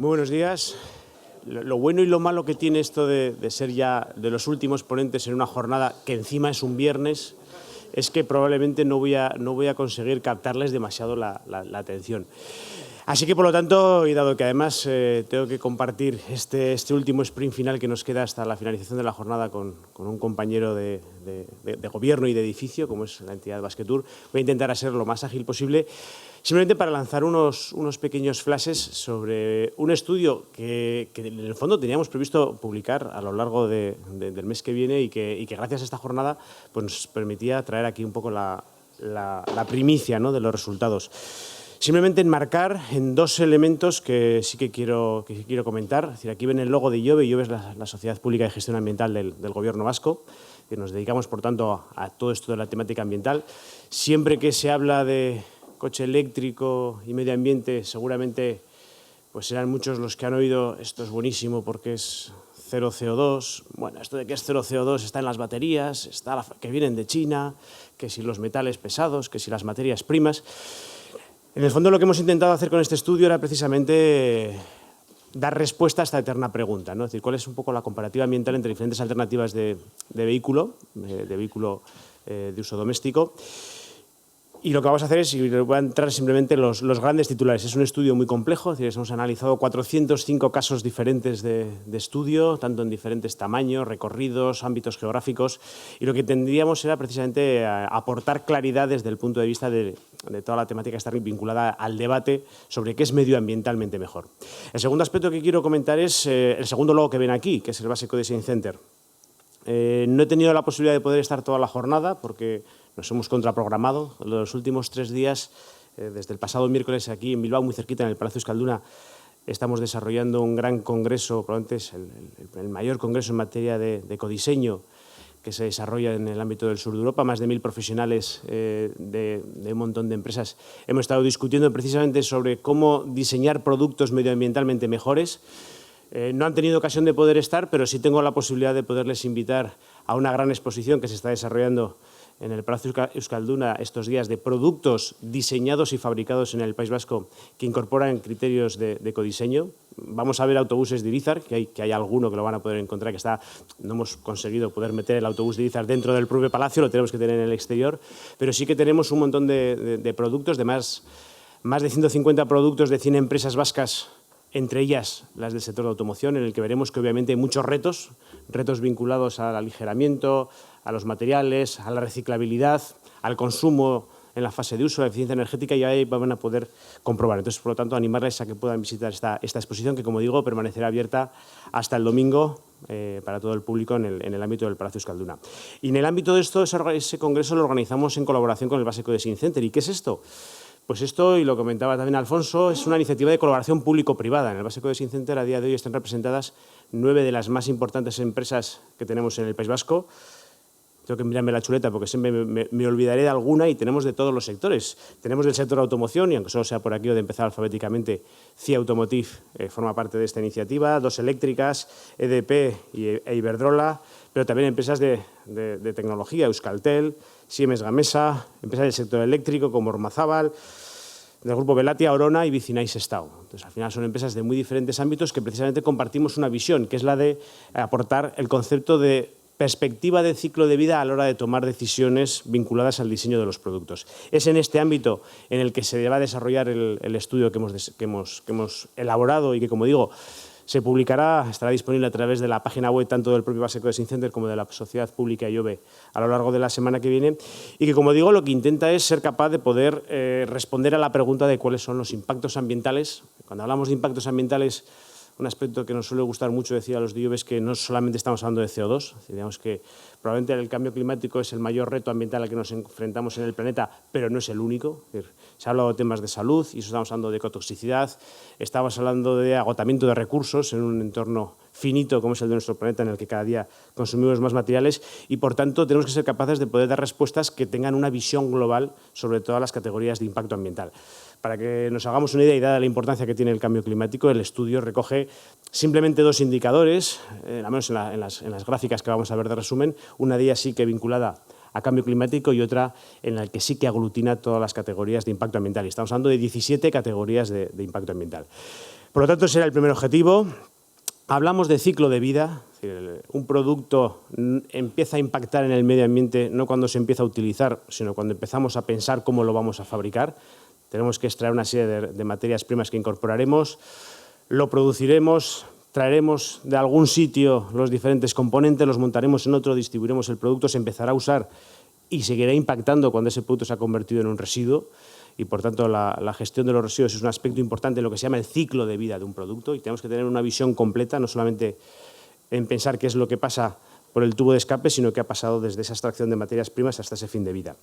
Muy buenos días. Lo bueno y lo malo que tiene esto de ser ya de los últimos ponentes en una jornada que encima es un viernes es que probablemente no voy a conseguir captarles demasiado la atención. Así que, por lo tanto, y dado que además tengo que compartir este último sprint final que nos queda hasta la finalización de la jornada con un compañero de gobierno y de edificio, como es la entidad Basquetour, voy a intentar ser lo más ágil posible, simplemente para lanzar unos pequeños flashes sobre un estudio que en el fondo teníamos previsto publicar a lo largo del mes que viene y que gracias a esta jornada pues nos permitía traer aquí un poco la primicia, ¿no?, de los resultados. Simplemente enmarcar en dos elementos que sí que quiero comentar. Es decir, aquí ven el logo de IOBE. IOBE es la Sociedad Pública de Gestión Ambiental del Gobierno vasco, que nos dedicamos, por tanto, a todo esto de la temática ambiental. Siempre que se habla de coche eléctrico y medio ambiente, seguramente pues serán muchos los que han oído esto es buenísimo porque es cero CO2. Bueno, esto de que es cero CO2 está en las baterías, está que vienen de China, que si los metales pesados, que si las materias primas. En el fondo, lo que hemos intentado hacer con este estudio era precisamente dar respuesta a esta eterna pregunta, ¿no? Es decir, cuál es un poco la comparativa ambiental entre diferentes alternativas de vehículo de uso doméstico. Y lo que vamos a hacer es, y voy a entrar simplemente en los grandes titulares. Es un estudio muy complejo, es decir, hemos analizado 405 casos diferentes de estudio, tanto en diferentes tamaños, recorridos, ámbitos geográficos, y lo que tendríamos era precisamente aportar claridad desde el punto de vista de toda la temática que está vinculada al debate sobre qué es medioambientalmente mejor. El segundo aspecto que quiero comentar es el segundo logo que ven aquí, que es el Base Design Center. No he tenido la posibilidad de poder estar toda la jornada porque nos hemos contraprogramado. Los últimos 3 días, desde el pasado miércoles aquí en Bilbao, muy cerquita, en el Palacio Euskalduna, estamos desarrollando un gran congreso, probablemente es el mayor congreso en materia de ecodiseño que se desarrolla en el ámbito del sur de Europa. Más de 1000 profesionales de un montón de empresas hemos estado discutiendo precisamente sobre cómo diseñar productos medioambientalmente mejores. No han tenido ocasión de poder estar, pero sí tengo la posibilidad de poderles invitar a una gran exposición que se está desarrollando en el Palacio Euskalduna estos días de productos diseñados y fabricados en el País Vasco que incorporan criterios de ecodiseño. Vamos a ver autobuses de Irizar, que hay alguno que lo van a poder encontrar, no hemos conseguido poder meter el autobús de Irizar dentro del propio palacio, lo tenemos que tener en el exterior, pero sí que tenemos un montón de productos, de más de 150 productos de 100 empresas vascas, entre ellas las del sector de automoción, en el que veremos que obviamente hay muchos retos vinculados al aligeramiento, a los materiales, a la reciclabilidad, al consumo en la fase de uso, a la eficiencia energética, y ahí van a poder comprobar. Entonces, por lo tanto, animarles a que puedan visitar esta exposición que, como digo, permanecerá abierta hasta el domingo para todo el público en el ámbito del Palacio Euskalduna. Y en el ámbito de esto, ese congreso lo organizamos en colaboración con el Base Design Center. ¿Y qué es esto? Pues esto, y lo comentaba también Alfonso, es una iniciativa de colaboración público-privada. En el Base Design Center a día de hoy están representadas 9 de las más importantes empresas que tenemos en el País Vasco. Tengo que mirarme la chuleta porque siempre me olvidaré de alguna, y tenemos de todos los sectores. Tenemos del sector de automoción, y aunque solo sea por aquí o de empezar alfabéticamente, CIA Automotive forma parte de esta iniciativa, 2 Eléctricas, EDP e Iberdrola, pero también empresas de tecnología, Euskaltel, Siemens Gamesa, empresas del sector eléctrico como Ormazábal, del grupo Velatia, Orona y Vicinay Sestao. Entonces, al final son empresas de muy diferentes ámbitos que precisamente compartimos una visión, que es la de aportar el concepto de perspectiva de ciclo de vida a la hora de tomar decisiones vinculadas al diseño de los productos. Es en este ámbito en el que se va a desarrollar el estudio que hemos elaborado y que, como digo, se publicará, estará disponible a través de la página web tanto del propio Base Design Center como de la Sociedad Pública IOBE a lo largo de la semana que viene, y que, como digo, lo que intenta es ser capaz de poder responder a la pregunta de cuáles son los impactos ambientales. Cuando hablamos de impactos ambientales, un aspecto que nos suele gustar mucho decir a los de IOBE es que no solamente estamos hablando de CO2, digamos que probablemente el cambio climático es el mayor reto ambiental al que nos enfrentamos en el planeta, pero no es el único. Se ha hablado de temas de salud, y eso estamos hablando de ecotoxicidad, estamos hablando de agotamiento de recursos en un entorno finito como es el de nuestro planeta, en el que cada día consumimos más materiales, y por tanto tenemos que ser capaces de poder dar respuestas que tengan una visión global sobre todas las categorías de impacto ambiental. Para que nos hagamos una idea, y dada la importancia que tiene el cambio climático, el estudio recoge simplemente 2 indicadores, al menos en las gráficas que vamos a ver de resumen, una de ellas sí que vinculada a cambio climático y otra en la que sí que aglutina todas las categorías de impacto ambiental. Y estamos hablando de 17 categorías de impacto ambiental. Por lo tanto, ese era el primer objetivo. Hablamos de ciclo de vida. Es decir, un producto empieza a impactar en el medio ambiente no cuando se empieza a utilizar, sino cuando empezamos a pensar cómo lo vamos a fabricar. Tenemos que extraer una serie de materias primas que incorporaremos, lo produciremos, traeremos de algún sitio los diferentes componentes, los montaremos en otro, distribuiremos el producto, se empezará a usar y seguirá impactando cuando ese producto se ha convertido en un residuo. Y, por tanto, la gestión de los residuos es un aspecto importante en lo que se llama el ciclo de vida de un producto y tenemos que tener una visión completa, no solamente en pensar qué es lo que pasa por el tubo de escape, sino qué ha pasado desde esa extracción de materias primas hasta ese fin de vida.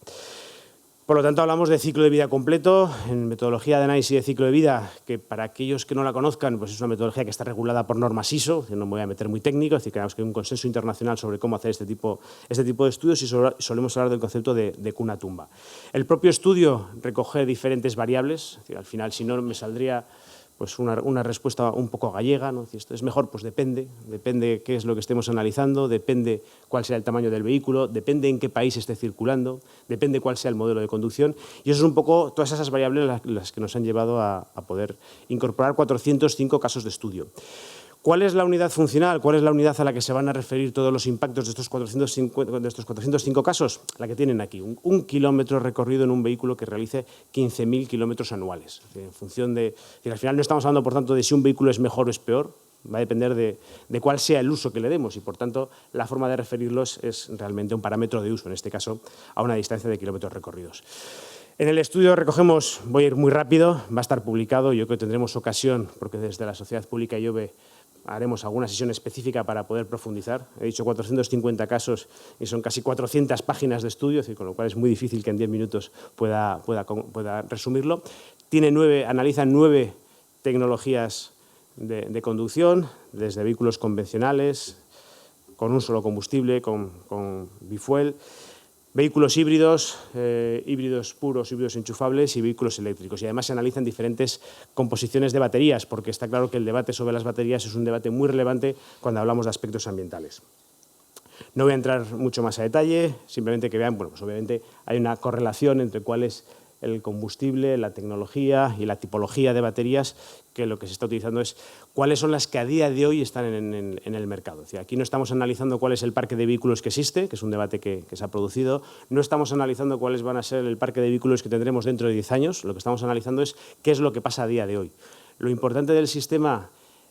Por lo tanto, hablamos de ciclo de vida completo. En metodología de análisis de ciclo de vida, que para aquellos que no la conozcan, pues es una metodología que está regulada por normas ISO, no me voy a meter muy técnico, es decir, que hay un consenso internacional sobre cómo hacer este tipo de estudios y solemos hablar del concepto de cuna tumba. El propio estudio recoge diferentes variables, es decir, al final, si no, me saldría pues una respuesta un poco gallega, ¿no? Si esto es mejor, pues depende qué es lo que estemos analizando, depende cuál sea el tamaño del vehículo, depende en qué país esté circulando, depende cuál sea el modelo de conducción. Y eso es un poco todas esas variables las que nos han llevado a poder incorporar 405 casos de estudio. ¿Cuál es la unidad funcional? ¿Cuál es la unidad a la que se van a referir todos los impactos de estos 405 casos? La que tienen aquí, un kilómetro recorrido en un vehículo que realice 15.000 kilómetros anuales. En función de, al final no estamos hablando, por tanto, de si un vehículo es mejor o es peor, va a depender de cuál sea el uso que le demos y, por tanto, la forma de referirlos es realmente un parámetro de uso, en este caso, a una distancia de kilómetros recorridos. En el estudio recogemos, voy a ir muy rápido, va a estar publicado, yo creo que tendremos ocasión, porque desde la Sociedad Pública IOBE haremos alguna sesión específica para poder profundizar. He dicho 450 casos y son casi 400 páginas de estudio, con lo cual es muy difícil que en 10 minutos pueda resumirlo. Analizan 9 tecnologías de conducción, desde vehículos convencionales, con un solo combustible, con bifuel, vehículos híbridos, híbridos puros, híbridos enchufables y vehículos eléctricos. Y además se analizan diferentes composiciones de baterías, porque está claro que el debate sobre las baterías es un debate muy relevante cuando hablamos de aspectos ambientales. No voy a entrar mucho más a detalle, simplemente que vean, bueno, pues obviamente hay una correlación entre cuál es el combustible, la tecnología y la tipología de baterías, que lo que se está utilizando es cuáles son las que a día de hoy están en el mercado. Es decir, aquí no estamos analizando cuál es el parque de vehículos que existe, que es un debate que se ha producido, no estamos analizando cuáles van a ser el parque de vehículos que tendremos dentro de 10 años, lo que estamos analizando es qué es lo que pasa a día de hoy. Lo importante del sistema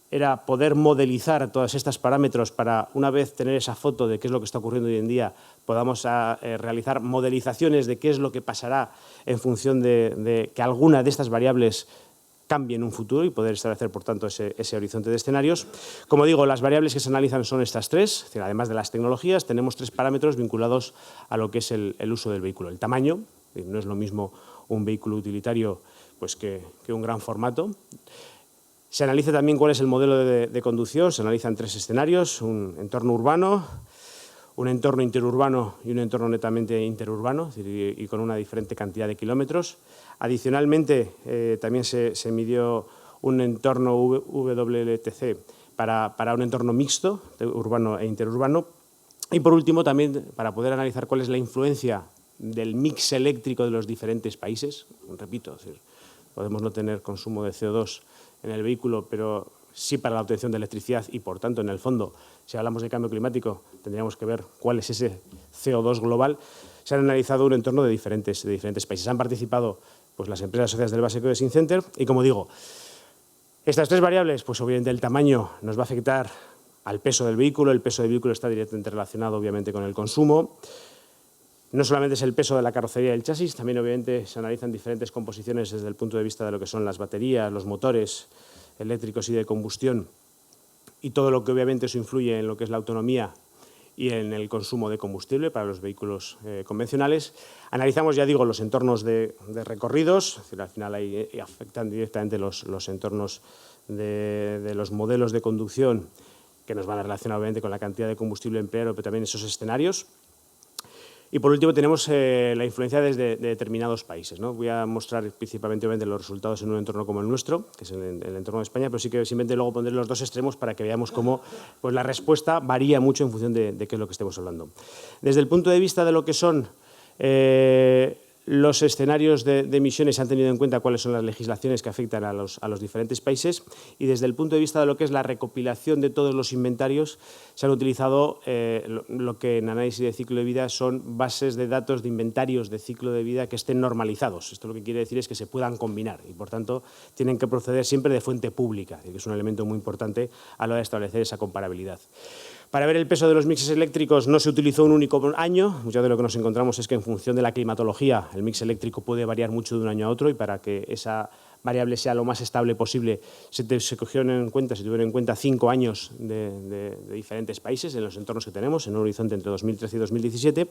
era poder modelizar todos estos parámetros para, una vez tener esa foto de qué es lo que está ocurriendo hoy en día, podamos realizar modelizaciones de qué es lo que pasará en función de que alguna de estas variables cambie en un futuro y poder establecer, por tanto, ese horizonte de escenarios. Como digo, las variables que se analizan son estas 3, es decir, además de las tecnologías, tenemos 3 parámetros vinculados a lo que es el uso del vehículo. El tamaño, no es lo mismo un vehículo utilitario pues, que un gran formato. Se analiza también cuál es el modelo de conducción, se analizan 3 escenarios, un entorno urbano, un entorno interurbano y un entorno netamente interurbano, y con una diferente cantidad de kilómetros. Adicionalmente, también se midió un entorno WLTC para un entorno mixto, urbano e interurbano. Y, por último, también para poder analizar cuál es la influencia del mix eléctrico de los diferentes países. Repito, es decir, podemos no tener consumo de CO2 en el vehículo, pero sí para la obtención de electricidad y, por tanto, en el fondo, si hablamos de cambio climático, tendríamos que ver cuál es ese CO2 global. Se han analizado un entorno de diferentes países. Han participado pues, las empresas asociadas del Basque Coding Center y, como digo, estas 3 variables, pues obviamente el tamaño nos va a afectar al peso del vehículo. El peso del vehículo está directamente relacionado, obviamente, con el consumo. No solamente es el peso de la carrocería y el chasis, también obviamente se analizan diferentes composiciones desde el punto de vista de lo que son las baterías, los motores eléctricos y de combustión y todo lo que obviamente eso influye en lo que es la autonomía y en el consumo de combustible para los vehículos convencionales. Analizamos, ya digo, los entornos de recorridos, es decir, al final ahí afectan directamente los entornos de los modelos de conducción que nos van a relacionar obviamente con la cantidad de combustible empleado, pero también esos escenarios. Y, por último, tenemos la influencia de determinados países, ¿no? Voy a mostrar principalmente obviamente, los resultados en un entorno como el nuestro, que es el entorno de España, pero sí que simplemente luego pondré los 2 extremos para que veamos cómo pues, la respuesta varía mucho en función de qué es lo que estemos hablando. Desde el punto de vista de lo que son los escenarios de emisiones, se han tenido en cuenta cuáles son las legislaciones que afectan a los diferentes países, y desde el punto de vista de lo que es la recopilación de todos los inventarios se han utilizado lo que en análisis de ciclo de vida son bases de datos de inventarios de ciclo de vida que estén normalizados. Esto lo que quiere decir es que se puedan combinar y, por tanto, tienen que proceder siempre de fuente pública, que es un elemento muy importante a la hora de establecer esa comparabilidad. Para ver el peso de los mixes eléctricos no se utilizó un único año. Mucho de lo que nos encontramos es que en función de la climatología el mix eléctrico puede variar mucho de un año a otro, y para que esa variable sea lo más estable posible se tuvieron en cuenta 5 años de diferentes países en los entornos que tenemos, en un horizonte entre 2013 y 2017.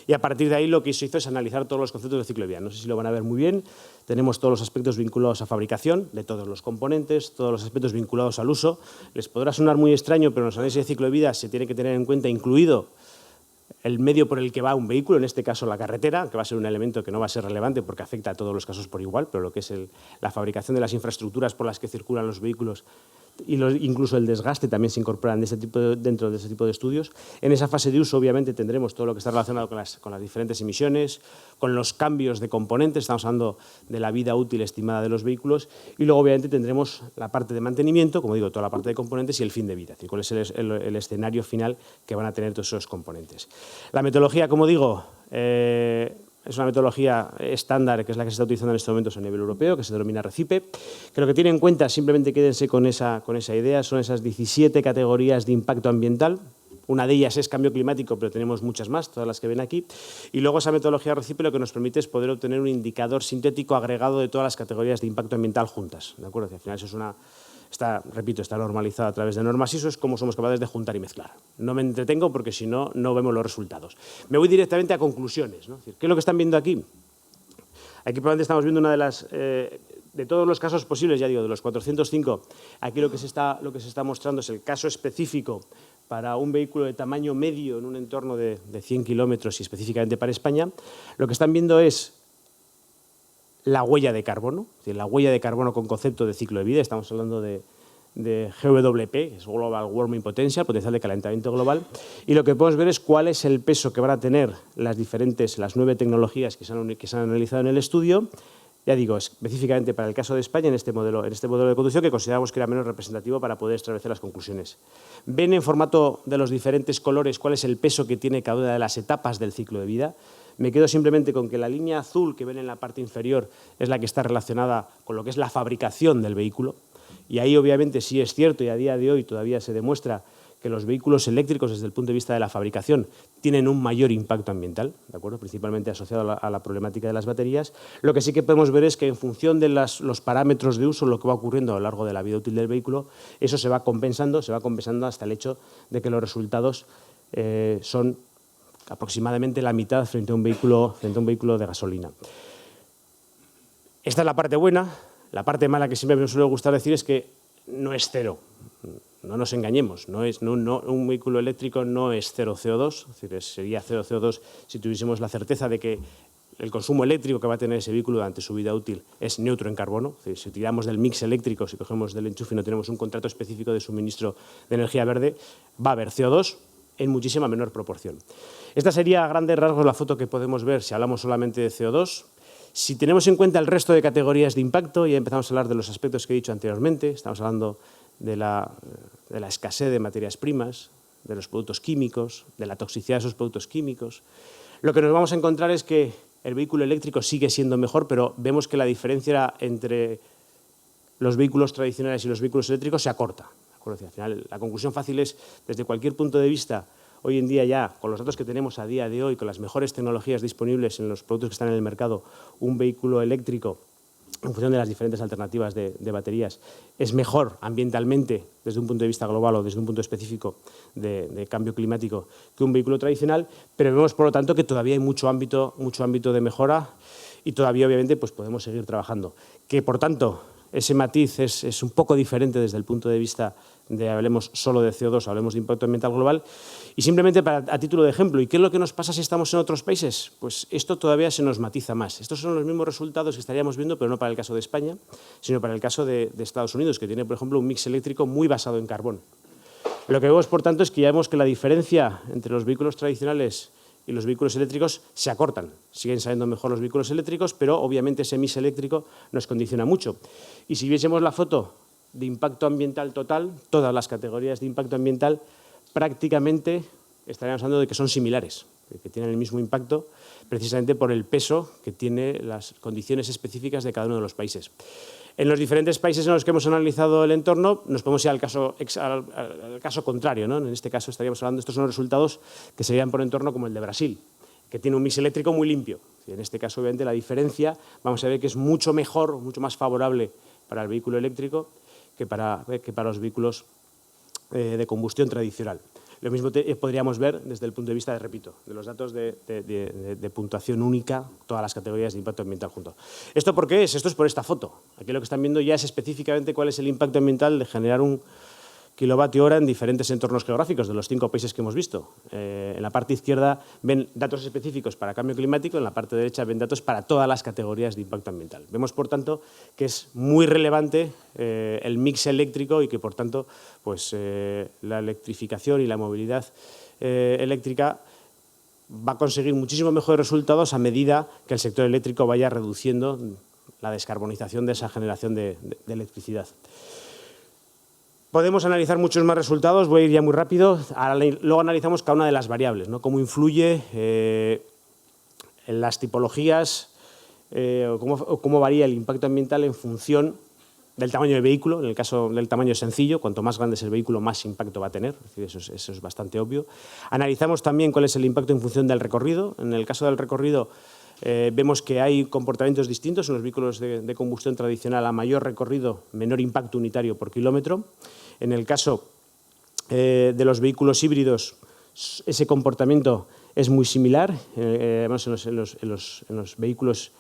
Y a partir de ahí lo que se hizo es analizar todos los conceptos de ciclo de vida. No sé si lo van a ver muy bien. Tenemos todos los aspectos vinculados a fabricación de todos los componentes, todos los aspectos vinculados al uso. Les podrá sonar muy extraño, pero en los análisis de ciclo de vida se tiene que tener en cuenta incluido el medio por el que va un vehículo, en este caso la carretera, que va a ser un elemento que no va a ser relevante porque afecta a todos los casos por igual, pero lo que es la fabricación de las infraestructuras por las que circulan los vehículos y incluso el desgaste también se incorporan dentro de ese tipo de estudios. En esa fase de uso, obviamente, tendremos todo lo que está relacionado con las diferentes emisiones, con los cambios de componentes, estamos hablando de la vida útil estimada de los vehículos, y luego, obviamente, tendremos la parte de mantenimiento, como digo, toda la parte de componentes y el fin de vida, es decir, cuál es el escenario final que van a tener todos esos componentes. La metodología, como digo, es una metodología estándar, que es la que se está utilizando en estos momentos a nivel europeo, que se denomina RECIPE, que lo que tiene en cuenta, simplemente quédense con esa idea, son esas 17 categorías de impacto ambiental. Una de ellas es cambio climático, pero tenemos muchas más, todas las que ven aquí. Y luego esa metodología RECIPE lo que nos permite es poder obtener un indicador sintético agregado de todas las categorías de impacto ambiental juntas. ¿De acuerdo? Al final eso es está normalizado a través de normas ISO, es como somos capaces de juntar y mezclar. No me entretengo porque si no, no vemos los resultados. Me voy directamente a conclusiones, ¿no? Es decir, ¿qué es lo que están viendo aquí? Aquí probablemente estamos viendo una de las, de todos los casos posibles, ya digo, de los 405, aquí lo que se está mostrando es el caso específico para un vehículo de tamaño medio en un entorno de 100 kilómetros y específicamente para España. Lo que están viendo es la huella de carbono, es decir, la huella de carbono con concepto de ciclo de vida. Estamos hablando de GWP, que es Global Warming Potential, potencial de calentamiento global, y lo que podemos ver es cuál es el peso que van a tener las 9 tecnologías que se han analizado en el estudio. Ya digo, específicamente para el caso de España, en este modelo de conducción, que consideramos que era menos representativo para poder establecer las conclusiones. Ven en formato de los diferentes colores cuál es el peso que tiene cada una de las etapas del ciclo de vida. Me quedo simplemente con que la línea azul que ven en la parte inferior es la que está relacionada con lo que es la fabricación del vehículo. Y ahí, obviamente, sí es cierto, y a día de hoy todavía se demuestra que los vehículos eléctricos, desde el punto de vista de la fabricación, tienen un mayor impacto ambiental, ¿de acuerdo? Principalmente asociado a la problemática de las baterías. Lo que sí que podemos ver es que, en función de los parámetros de uso, lo que va ocurriendo a lo largo de la vida útil del vehículo, eso se va compensando hasta el hecho de que los resultados son aproximadamente la mitad frente a un vehículo de gasolina. Esta es la parte buena. La parte mala, que siempre me suele gustar decir, es que no es cero. No nos engañemos, un vehículo eléctrico no es cero CO2, es decir, sería cero CO2 si tuviésemos la certeza de que el consumo eléctrico que va a tener ese vehículo durante su vida útil es neutro en carbono. Es decir, si tiramos del mix eléctrico, si cogemos del enchufe y no tenemos un contrato específico de suministro de energía verde, va a haber CO2 en muchísima menor proporción. Esta sería a grandes rasgos la foto que podemos ver si hablamos solamente de CO2. Si tenemos en cuenta el resto de categorías de impacto, ya empezamos a hablar de los aspectos que he dicho anteriormente, estamos hablando de la escasez de materias primas, de los productos químicos, de la toxicidad de esos productos químicos. Lo que nos vamos a encontrar es que el vehículo eléctrico sigue siendo mejor, pero vemos que la diferencia entre los vehículos tradicionales y los vehículos eléctricos se acorta. Al final, la conclusión fácil es, desde cualquier punto de vista, hoy en día ya, con los datos que tenemos a día de hoy, con las mejores tecnologías disponibles en los productos que están en el mercado, un vehículo eléctrico, en función de las diferentes alternativas de baterías, es mejor ambientalmente desde un punto de vista global o desde un punto específico de cambio climático que un vehículo tradicional, pero vemos, por lo tanto, que todavía hay mucho ámbito de mejora y todavía, obviamente, pues podemos seguir trabajando. Que, por tanto, ese matiz es un poco diferente desde el punto de vista de hablemos solo de CO2, hablemos de impacto ambiental global. Y simplemente a título de ejemplo, ¿y qué es lo que nos pasa si estamos en otros países? Pues esto todavía se nos matiza más. Estos son los mismos resultados que estaríamos viendo, pero no para el caso de España, sino para el caso de Estados Unidos, que tiene, por ejemplo, un mix eléctrico muy basado en carbón. Lo que vemos, por tanto, es que ya vemos que la diferencia entre los vehículos tradicionales y los vehículos eléctricos se acortan. Siguen saliendo mejor los vehículos eléctricos, pero obviamente ese mix eléctrico nos condiciona mucho. Y si viésemos la foto de impacto ambiental total, todas las categorías de impacto ambiental, prácticamente estaríamos hablando de que son similares, que tienen el mismo impacto, precisamente por el peso que tiene las condiciones específicas de cada uno de los países. En los diferentes países en los que hemos analizado el entorno, nos podemos ir al caso contrario, ¿no? En este caso estaríamos hablando, estos son los resultados que serían por entorno como el de Brasil, que tiene un mix eléctrico muy limpio. En este caso, obviamente, la diferencia, vamos a ver que es mucho mejor, mucho más favorable para el vehículo eléctrico que para los vehículos de combustión tradicional. Lo mismo podríamos ver desde el punto de vista, repito, de los datos de puntuación única, todas las categorías de impacto ambiental juntos. ¿Esto por qué es? Esto es por esta foto. Aquí lo que están viendo ya es específicamente cuál es el impacto ambiental de generar un kilovatio hora en diferentes entornos geográficos de los 5 países que hemos visto. En la parte izquierda ven datos específicos para cambio climático, en la parte derecha ven datos para todas las categorías de impacto ambiental. Vemos, por tanto, que es muy relevante el mix eléctrico y que, por tanto, pues, la electrificación y la movilidad eléctrica va a conseguir muchísimo mejores resultados a medida que el sector eléctrico vaya reduciendo la descarbonización de esa generación de electricidad. Podemos analizar muchos más resultados, voy a ir ya muy rápido. Luego analizamos cada una de las variables, ¿no? Cómo influye en las tipologías, cómo varía el impacto ambiental en función del tamaño del vehículo. En el caso del tamaño sencillo, cuanto más grande es el vehículo, más impacto va a tener. Es decir, eso es bastante obvio. Analizamos también cuál es el impacto en función del recorrido. En el caso del recorrido, vemos que hay comportamientos distintos en los vehículos de combustión tradicional. A mayor recorrido, menor impacto unitario por kilómetro. En el caso de los vehículos híbridos, ese comportamiento es muy similar. Además, en los vehículos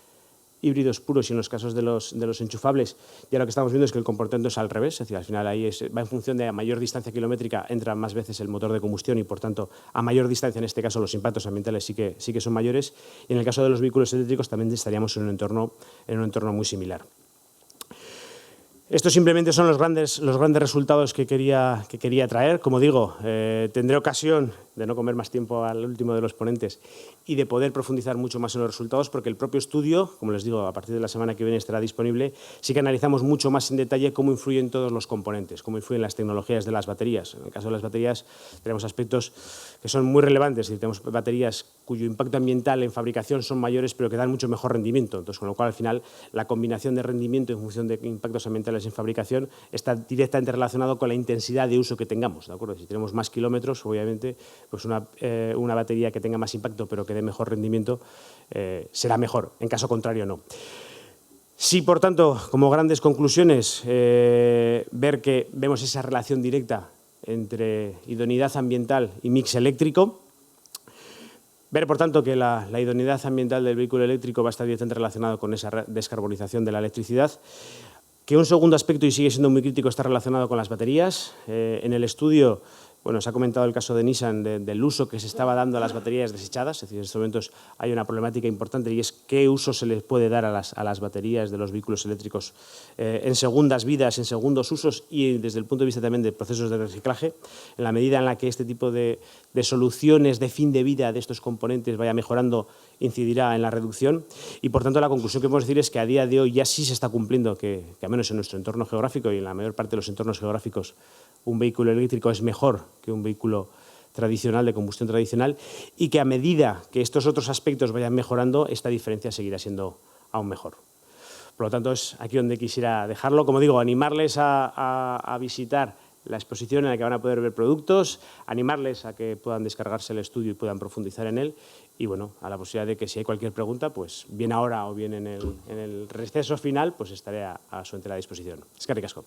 híbridos puros y en los casos de los enchufables, ya lo que estamos viendo es que el comportamiento es al revés. Es decir, al final ahí va en función de a mayor distancia kilométrica entra más veces el motor de combustión y, por tanto, a mayor distancia, en este caso, los impactos ambientales sí que son mayores. Y en el caso de los vehículos eléctricos también estaríamos en un entorno muy similar. Estos simplemente son los grandes resultados que quería traer. Como digo, tendré ocasión de no comer más tiempo al último de los ponentes y de poder profundizar mucho más en los resultados, porque el propio estudio, como les digo, a partir de la semana que viene estará disponible. Sí que analizamos mucho más en detalle cómo influyen todos los componentes, cómo influyen las tecnologías de las baterías. En el caso de las baterías tenemos aspectos que son muy relevantes. Tenemos baterías cuyo impacto ambiental en fabricación son mayores, pero que dan mucho mejor rendimiento. Entonces, con lo cual, al final, la combinación de rendimiento en función de impactos ambientales en fabricación está directamente relacionado con la intensidad de uso que tengamos, ¿de acuerdo? Si tenemos más kilómetros, obviamente, pues una batería que tenga más impacto pero que dé mejor rendimiento será mejor. En caso contrario, no. Sí, por tanto, como grandes conclusiones, vemos esa relación directa entre idoneidad ambiental y mix eléctrico. Ver, por tanto, que la idoneidad ambiental del vehículo eléctrico va a estar directamente relacionado con esa descarbonización de la electricidad. Que un segundo aspecto, y sigue siendo muy crítico, está relacionado con las baterías. En el estudio, bueno, se ha comentado el caso de Nissan del uso que se estaba dando a las baterías desechadas. Es decir, en estos momentos hay una problemática importante y es qué uso se les puede dar a las baterías de los vehículos eléctricos en segundas vidas, en segundos usos y desde el punto de vista también de procesos de reciclaje. En la medida en la que este tipo de soluciones de fin de vida de estos componentes vaya mejorando, incidirá en la reducción y, por tanto, la conclusión que podemos decir es que a día de hoy ya sí se está cumpliendo que al menos en nuestro entorno geográfico y en la mayor parte de los entornos geográficos un vehículo eléctrico es mejor que un vehículo tradicional, de combustión tradicional, y que a medida que estos otros aspectos vayan mejorando, esta diferencia seguirá siendo aún mejor. Por lo tanto, es aquí donde quisiera dejarlo. Como digo, animarles a visitar la exposición en la que van a poder ver productos, animarles a que puedan descargarse el estudio y puedan profundizar en él y, bueno, a la posibilidad de que si hay cualquier pregunta, pues bien ahora o bien en el receso final, pues estaré a su entera disposición. Eskerrik asko.